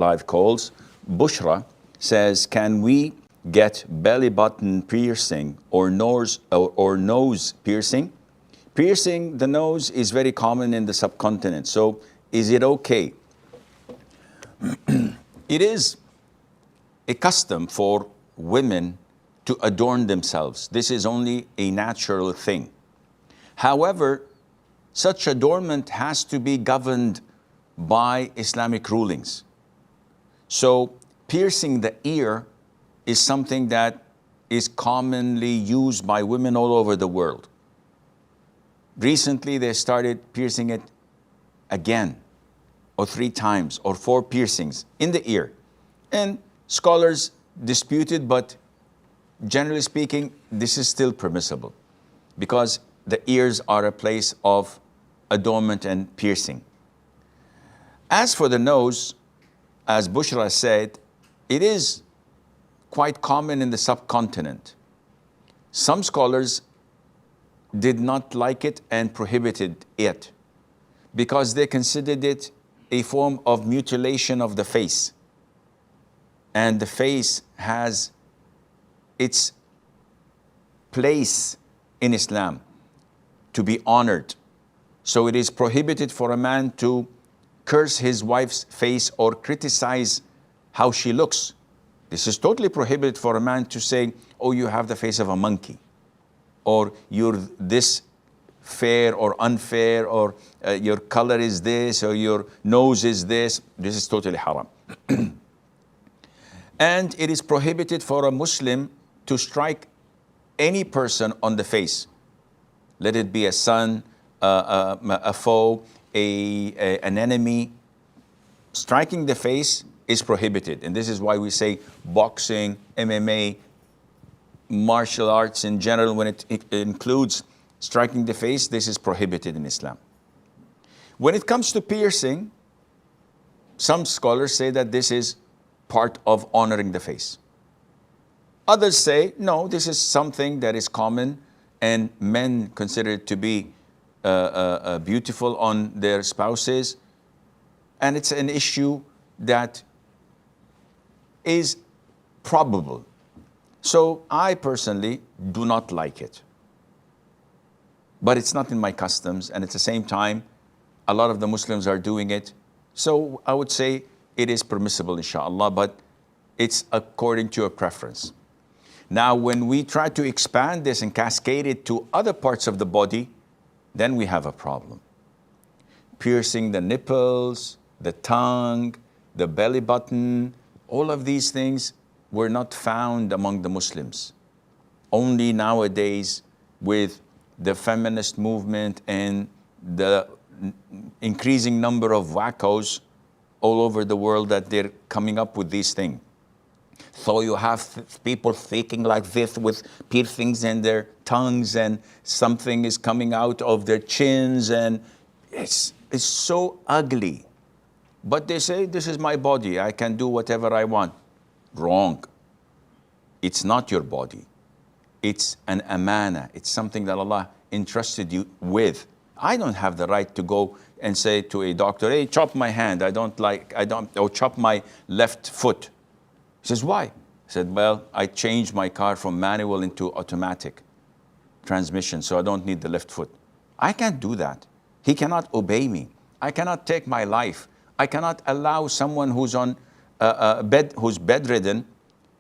live calls. Bushra says, can we get belly button piercing or nose piercing? Piercing the nose is very common in the subcontinent. So is it okay? It is a custom for women to adorn themselves. This is only a natural thing. However, such adornment has to be governed by Islamic rulings. So piercing the ear is something that is commonly used by women all over the world. Recently, they started piercing it again, or 3 times, or 4 piercings in the ear. And scholars disputed, but generally speaking, this is still permissible because the ears are a place of adornment and piercing. As for the nose, as Bushra said, it is quite common in the subcontinent. Some scholars did not like it and prohibited it because they considered it a form of mutilation of the face. And the face has its place in Islam to be honored. So it is prohibited for a man to curse his wife's face or criticize how she looks. This is totally prohibited for a man to say, oh, you have the face of a monkey, or you're this fair or unfair, or your color is this, or your nose is this. This is totally haram. And it is prohibited for a Muslim to strike any person on the face. Let it be a son, a foe, an enemy. Striking the face is prohibited. And this is why we say boxing, MMA, martial arts in general, when it includes striking the face, this is prohibited in Islam. When it comes to piercing, some scholars say that this is part of honoring the face. Others say, no, this is something that is common and men consider it to be beautiful on their spouses. And it's an issue that is probable. So I personally do not like it. But it's not in my customs, and at the same time, a lot of the Muslims are doing it. So I would say it is permissible, inshallah, but it's according to your preference. Now, when we try to expand this and cascade it to other parts of the body, then we have a problem. Piercing the nipples, the tongue, the belly button, all of these things were not found among the Muslims. Only nowadays, with the feminist movement and the increasing number of wackos all over the world, that they're coming up with these things. So you have people faking like this with piercings in their tongues, and something is coming out of their chins, and it's so ugly. But they say, this is my body, I can do whatever I want. Wrong. It's not your body. It's an amana. It's something that Allah entrusted you with. I don't have the right to go and say to a doctor, hey, chop my hand, or chop my left foot. He says, why? I said, well, I changed my car from manual into automatic transmission, so I don't need the left foot. I can't do that. He cannot obey me. I cannot take my life. I cannot allow someone who's on who's bedridden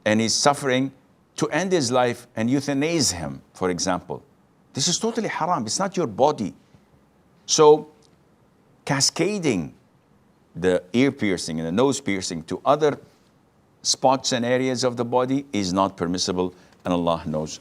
and is suffering to end his life and euthanize him, for example. This is totally haram. It's not your body. So cascading the ear piercing and the nose piercing to other spots and areas of the body is not permissible, and Allah knows